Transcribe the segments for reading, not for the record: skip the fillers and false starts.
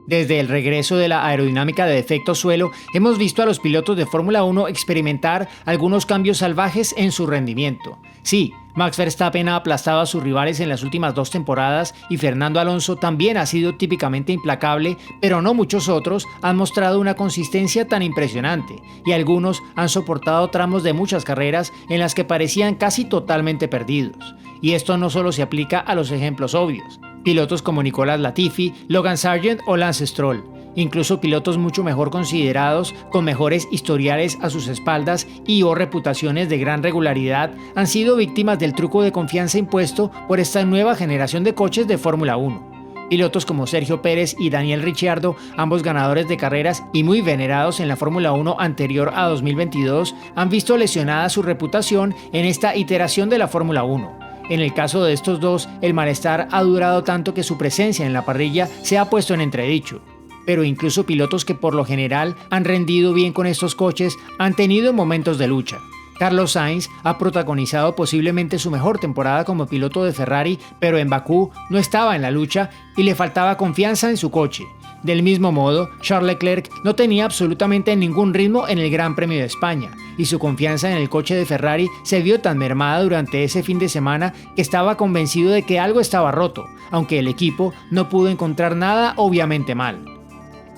Desde el regreso de la aerodinámica de efecto suelo, hemos visto a los pilotos de Fórmula 1 experimentar algunos cambios salvajes en su rendimiento. Sí, Max Verstappen ha aplastado a sus rivales en las últimas 2 temporadas y Fernando Alonso también ha sido típicamente implacable, pero no muchos otros han mostrado una consistencia tan impresionante y algunos han soportado tramos de muchas carreras en las que parecían casi totalmente perdidos. Y esto no solo se aplica a los ejemplos obvios. Pilotos como Nicolas Latifi, Logan Sargent o Lance Stroll. Incluso pilotos mucho mejor considerados, con mejores historiales a sus espaldas y o reputaciones de gran regularidad, han sido víctimas del truco de confianza impuesto por esta nueva generación de coches de Fórmula 1. Pilotos como Sergio Pérez y Daniel Ricciardo, ambos ganadores de carreras y muy venerados en la Fórmula 1 anterior a 2022, han visto lesionada su reputación en esta iteración de la Fórmula 1. En el caso de estos dos, el malestar ha durado tanto que su presencia en la parrilla se ha puesto en entredicho. Pero incluso pilotos que por lo general han rendido bien con estos coches han tenido momentos de lucha. Carlos Sainz ha protagonizado posiblemente su mejor temporada como piloto de Ferrari, pero en Bakú no estaba en la lucha y le faltaba confianza en su coche. Del mismo modo, Charles Leclerc no tenía absolutamente ningún ritmo en el Gran Premio de España, y su confianza en el coche de Ferrari se vio tan mermada durante ese fin de semana que estaba convencido de que algo estaba roto, aunque el equipo no pudo encontrar nada obviamente mal.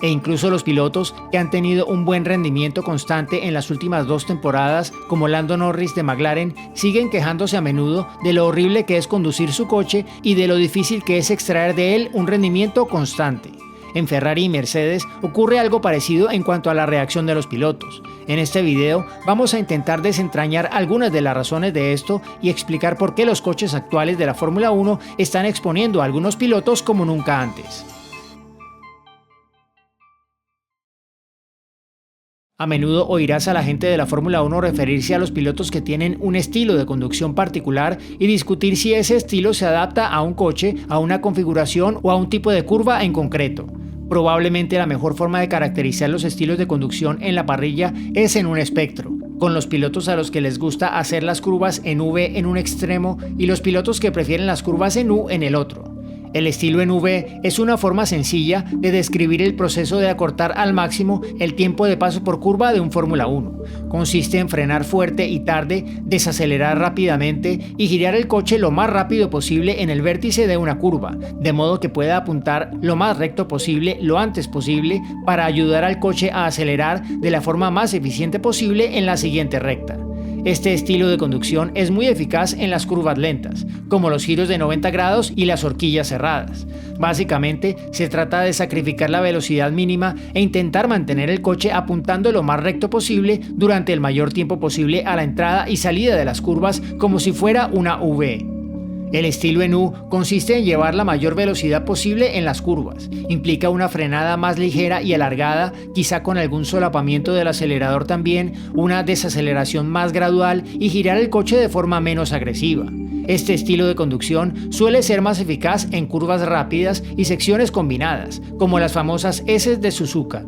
E incluso los pilotos que han tenido un buen rendimiento constante en las últimas 2 temporadas, como Lando Norris de McLaren, siguen quejándose a menudo de lo horrible que es conducir su coche y de lo difícil que es extraer de él un rendimiento constante. En Ferrari y Mercedes ocurre algo parecido en cuanto a la reacción de los pilotos. En este video vamos a intentar desentrañar algunas de las razones de esto y explicar por qué los coches actuales de la Fórmula 1 están exponiendo a algunos pilotos como nunca antes. A menudo oirás a la gente de la Fórmula 1 referirse a los pilotos que tienen un estilo de conducción particular y discutir si ese estilo se adapta a un coche, a una configuración o a un tipo de curva en concreto. Probablemente la mejor forma de caracterizar los estilos de conducción en la parrilla es en un espectro, con los pilotos a los que les gusta hacer las curvas en V en un extremo y los pilotos que prefieren las curvas en U en el otro. El estilo en V es una forma sencilla de describir el proceso de acortar al máximo el tiempo de paso por curva de un Fórmula 1. Consiste en frenar fuerte y tarde, desacelerar rápidamente y girar el coche lo más rápido posible en el vértice de una curva, de modo que pueda apuntar lo más recto posible lo antes posible para ayudar al coche a acelerar de la forma más eficiente posible en la siguiente recta. Este estilo de conducción es muy eficaz en las curvas lentas, como los giros de 90 grados y las horquillas cerradas. Básicamente, se trata de sacrificar la velocidad mínima e intentar mantener el coche apuntando lo más recto posible durante el mayor tiempo posible a la entrada y salida de las curvas como si fuera una V. El estilo en U consiste en llevar la mayor velocidad posible en las curvas. Implica una frenada más ligera y alargada, quizá con algún solapamiento del acelerador también, una desaceleración más gradual y girar el coche de forma menos agresiva. Este estilo de conducción suele ser más eficaz en curvas rápidas y secciones combinadas, como las famosas S de Suzuka.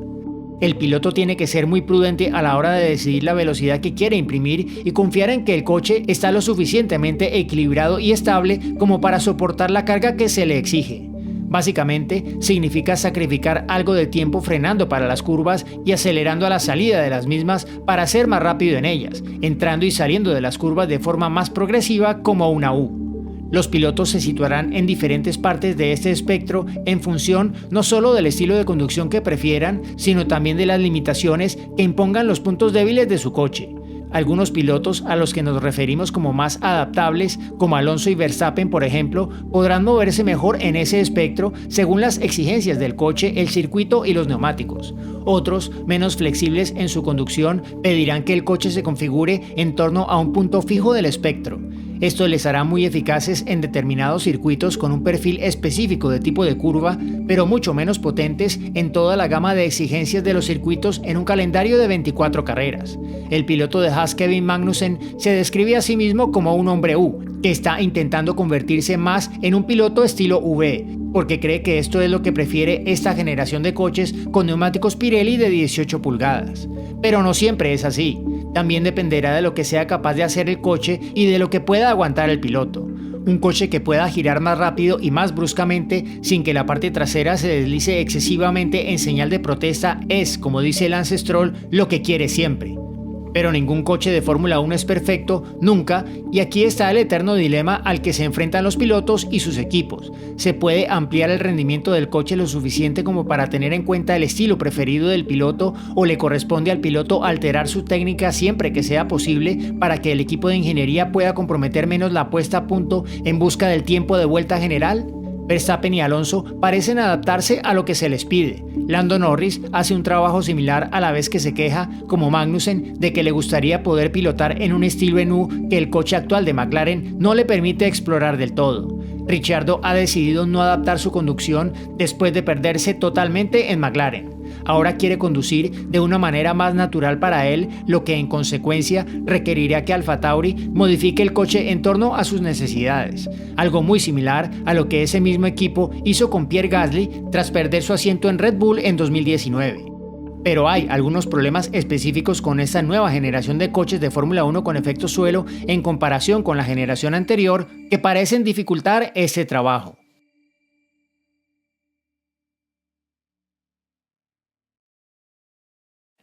El piloto tiene que ser muy prudente a la hora de decidir la velocidad que quiere imprimir y confiar en que el coche está lo suficientemente equilibrado y estable como para soportar la carga que se le exige. Básicamente, significa sacrificar algo de tiempo frenando para las curvas y acelerando a la salida de las mismas para ser más rápido en ellas, entrando y saliendo de las curvas de forma más progresiva como una U. Los pilotos se situarán en diferentes partes de este espectro en función no solo del estilo de conducción que prefieran, sino también de las limitaciones que impongan los puntos débiles de su coche. Algunos pilotos a los que nos referimos como más adaptables, como Alonso y Verstappen por ejemplo, podrán moverse mejor en ese espectro según las exigencias del coche, el circuito y los neumáticos. Otros, menos flexibles en su conducción, pedirán que el coche se configure en torno a un punto fijo del espectro. Esto les hará muy eficaces en determinados circuitos con un perfil específico de tipo de curva, pero mucho menos potentes en toda la gama de exigencias de los circuitos en un calendario de 24 carreras. El piloto de Haas Kevin Magnussen se describe a sí mismo como un hombre U, que está intentando convertirse más en un piloto estilo V, porque cree que esto es lo que prefiere esta generación de coches con neumáticos Pirelli de 18 pulgadas. Pero no siempre es así. También dependerá de lo que sea capaz de hacer el coche y de lo que pueda aguantar el piloto. Un coche que pueda girar más rápido y más bruscamente sin que la parte trasera se deslice excesivamente en señal de protesta es, como dice Lance Stroll, lo que quiere siempre. Pero ningún coche de Fórmula 1 es perfecto, nunca, y aquí está el eterno dilema al que se enfrentan los pilotos y sus equipos. ¿Se puede ampliar el rendimiento del coche lo suficiente como para tener en cuenta el estilo preferido del piloto, o le corresponde al piloto alterar su técnica siempre que sea posible para que el equipo de ingeniería pueda comprometer menos la puesta a punto en busca del tiempo de vuelta general? Verstappen y Alonso parecen adaptarse a lo que se les pide. Lando Norris hace un trabajo similar a la vez que se queja, como Magnussen, de que le gustaría poder pilotar en un estilo en U que el coche actual de McLaren no le permite explorar del todo. Ricciardo ha decidido no adaptar su conducción después de perderse totalmente en McLaren. Ahora quiere conducir de una manera más natural para él, lo que en consecuencia requerirá que AlphaTauri modifique el coche en torno a sus necesidades, algo muy similar a lo que ese mismo equipo hizo con Pierre Gasly tras perder su asiento en Red Bull en 2019. Pero hay algunos problemas específicos con esta nueva generación de coches de Fórmula 1 con efecto suelo en comparación con la generación anterior que parecen dificultar este trabajo.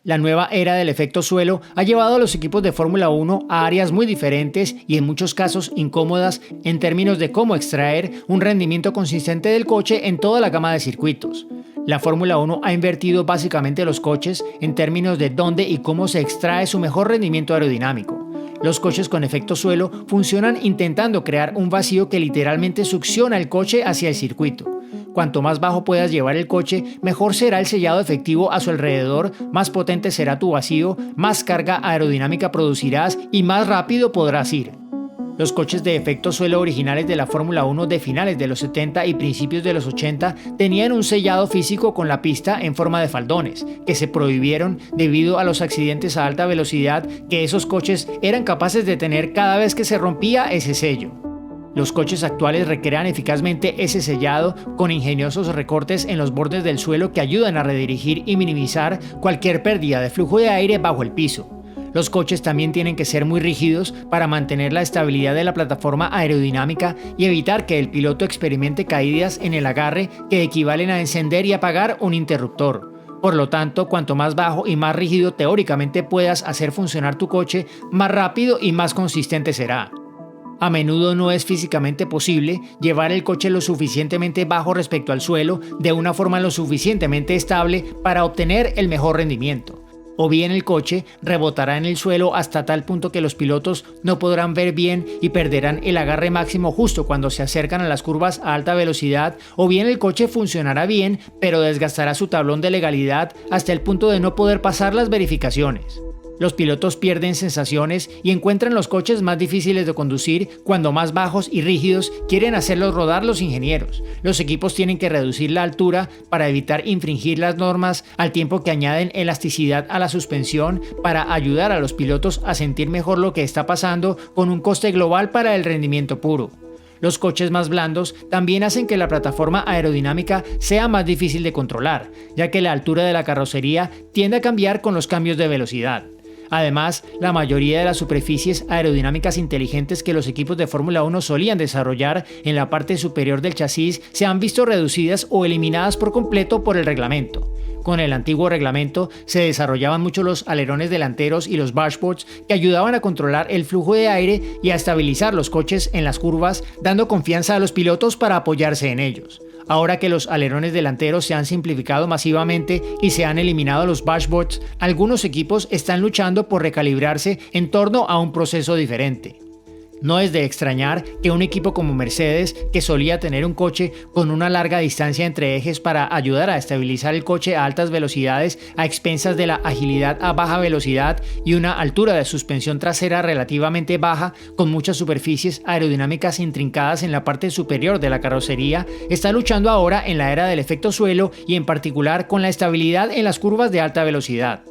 La nueva era del efecto suelo ha llevado a los equipos de Fórmula 1 a áreas muy diferentes y en muchos casos incómodas en términos de cómo extraer un rendimiento consistente del coche en toda la gama de circuitos. La Fórmula 1 ha invertido básicamente los coches en términos de dónde y cómo se extrae su mejor rendimiento aerodinámico. Los coches con efecto suelo funcionan intentando crear un vacío que literalmente succiona el coche hacia el circuito. Cuanto más bajo puedas llevar el coche, mejor será el sellado efectivo a su alrededor, más potente será tu vacío, más carga aerodinámica producirás y más rápido podrás ir. Los coches de efecto suelo originales de la Fórmula 1 de finales de los 70 y principios de los 80 tenían un sellado físico con la pista en forma de faldones, que se prohibieron debido a los accidentes a alta velocidad que esos coches eran capaces de tener cada vez que se rompía ese sello. Los coches actuales recrean eficazmente ese sellado con ingeniosos recortes en los bordes del suelo que ayudan a redirigir y minimizar cualquier pérdida de flujo de aire bajo el piso. Los coches también tienen que ser muy rígidos para mantener la estabilidad de la plataforma aerodinámica y evitar que el piloto experimente caídas en el agarre que equivalen a encender y apagar un interruptor. Por lo tanto, cuanto más bajo y más rígido teóricamente puedas hacer funcionar tu coche, más rápido y más consistente será. A menudo no es físicamente posible llevar el coche lo suficientemente bajo respecto al suelo de una forma lo suficientemente estable para obtener el mejor rendimiento. O bien el coche rebotará en el suelo hasta tal punto que los pilotos no podrán ver bien y perderán el agarre máximo justo cuando se acercan a las curvas a alta velocidad, o bien el coche funcionará bien pero desgastará su tablón de legalidad hasta el punto de no poder pasar las verificaciones. Los pilotos pierden sensaciones y encuentran los coches más difíciles de conducir cuando más bajos y rígidos quieren hacerlos rodar los ingenieros. Los equipos tienen que reducir la altura para evitar infringir las normas, al tiempo que añaden elasticidad a la suspensión para ayudar a los pilotos a sentir mejor lo que está pasando con un coste global para el rendimiento puro. Los coches más blandos también hacen que la plataforma aerodinámica sea más difícil de controlar, ya que la altura de la carrocería tiende a cambiar con los cambios de velocidad. Además, la mayoría de las superficies aerodinámicas inteligentes que los equipos de Fórmula 1 solían desarrollar en la parte superior del chasis se han visto reducidas o eliminadas por completo por el reglamento. Con el antiguo reglamento se desarrollaban mucho los alerones delanteros y los dashboards que ayudaban a controlar el flujo de aire y a estabilizar los coches en las curvas, dando confianza a los pilotos para apoyarse en ellos. Ahora que los alerones delanteros se han simplificado masivamente y se han eliminado los dashboards, algunos equipos están luchando por recalibrarse en torno a un proceso diferente. No es de extrañar que un equipo como Mercedes, que solía tener un coche con una larga distancia entre ejes para ayudar a estabilizar el coche a altas velocidades a expensas de la agilidad a baja velocidad y una altura de suspensión trasera relativamente baja con muchas superficies aerodinámicas intrincadas en la parte superior de la carrocería, está luchando ahora en la era del efecto suelo y en particular con la estabilidad en las curvas de alta velocidad.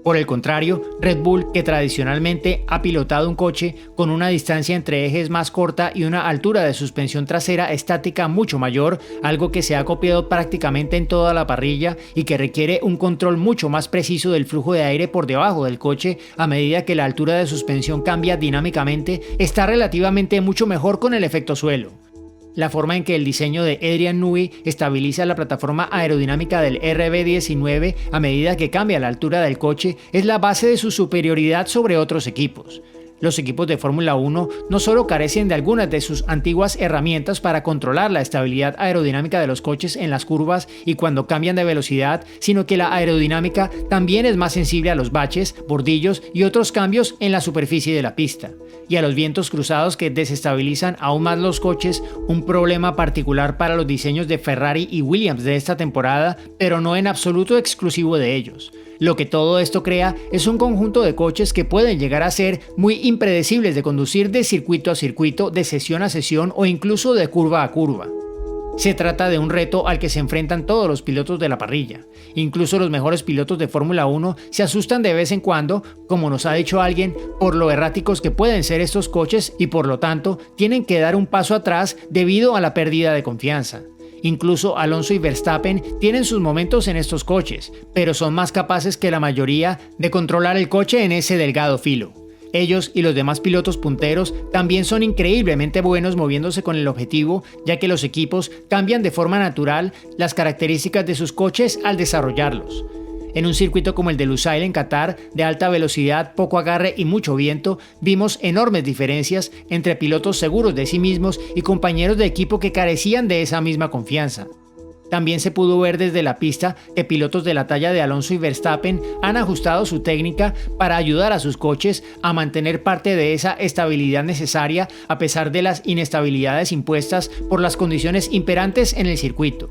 Por el contrario, Red Bull, que tradicionalmente ha pilotado un coche con una distancia entre ejes más corta y una altura de suspensión trasera estática mucho mayor, algo que se ha copiado prácticamente en toda la parrilla y que requiere un control mucho más preciso del flujo de aire por debajo del coche a medida que la altura de suspensión cambia dinámicamente, está relativamente mucho mejor con el efecto suelo. La forma en que el diseño de Adrian Newey estabiliza la plataforma aerodinámica del RB19 a medida que cambia la altura del coche es la base de su superioridad sobre otros equipos. Los equipos de Fórmula 1 no solo carecen de algunas de sus antiguas herramientas para controlar la estabilidad aerodinámica de los coches en las curvas y cuando cambian de velocidad, sino que la aerodinámica también es más sensible a los baches, bordillos y otros cambios en la superficie de la pista, y a los vientos cruzados que desestabilizan aún más los coches, un problema particular para los diseños de Ferrari y Williams de esta temporada, pero no en absoluto exclusivo de ellos. Lo que todo esto crea es un conjunto de coches que pueden llegar a ser muy impredecibles de conducir de circuito a circuito, de sesión a sesión o incluso de curva a curva. Se trata de un reto al que se enfrentan todos los pilotos de la parrilla. Incluso los mejores pilotos de Fórmula 1 se asustan de vez en cuando, como nos ha dicho alguien, por lo erráticos que pueden ser estos coches y por lo tanto tienen que dar un paso atrás debido a la pérdida de confianza. Incluso Alonso y Verstappen tienen sus momentos en estos coches, pero son más capaces que la mayoría de controlar el coche en ese delgado filo. Ellos y los demás pilotos punteros también son increíblemente buenos moviéndose con el objetivo, ya que los equipos cambian de forma natural las características de sus coches al desarrollarlos. En un circuito como el de Lusail en Qatar, de alta velocidad, poco agarre y mucho viento, vimos enormes diferencias entre pilotos seguros de sí mismos y compañeros de equipo que carecían de esa misma confianza. También se pudo ver desde la pista que pilotos de la talla de Alonso y Verstappen han ajustado su técnica para ayudar a sus coches a mantener parte de esa estabilidad necesaria a pesar de las inestabilidades impuestas por las condiciones imperantes en el circuito.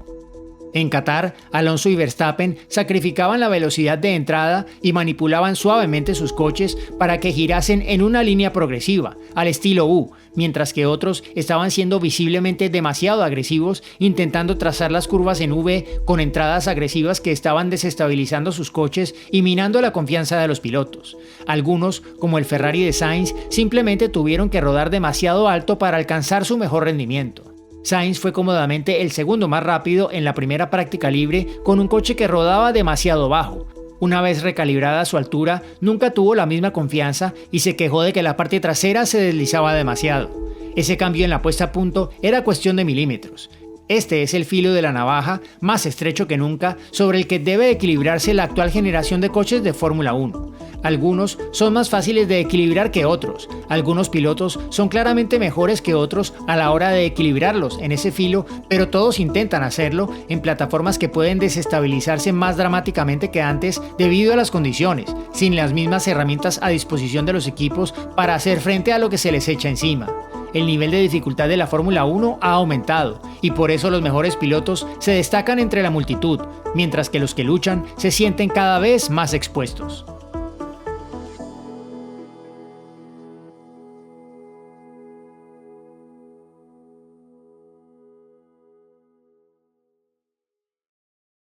En Qatar, Alonso y Verstappen sacrificaban la velocidad de entrada y manipulaban suavemente sus coches para que girasen en una línea progresiva, al estilo U, mientras que otros estaban siendo visiblemente demasiado agresivos, intentando trazar las curvas en V con entradas agresivas que estaban desestabilizando sus coches y minando la confianza de los pilotos. Algunos, como el Ferrari de Sainz, simplemente tuvieron que rodar demasiado alto para alcanzar su mejor rendimiento. Sainz fue cómodamente el segundo más rápido en la primera práctica libre con un coche que rodaba demasiado bajo. Una vez recalibrada su altura, nunca tuvo la misma confianza y se quejó de que la parte trasera se deslizaba demasiado. Ese cambio en la puesta a punto era cuestión de milímetros. Este es el filo de la navaja, más estrecho que nunca, sobre el que debe equilibrarse la actual generación de coches de Fórmula 1. Algunos son más fáciles de equilibrar que otros. Algunos pilotos son claramente mejores que otros a la hora de equilibrarlos en ese filo, pero todos intentan hacerlo en plataformas que pueden desestabilizarse más dramáticamente que antes debido a las condiciones, sin las mismas herramientas a disposición de los equipos para hacer frente a lo que se les echa encima. El nivel de dificultad de la Fórmula 1 ha aumentado y por eso los mejores pilotos se destacan entre la multitud, mientras que los que luchan se sienten cada vez más expuestos.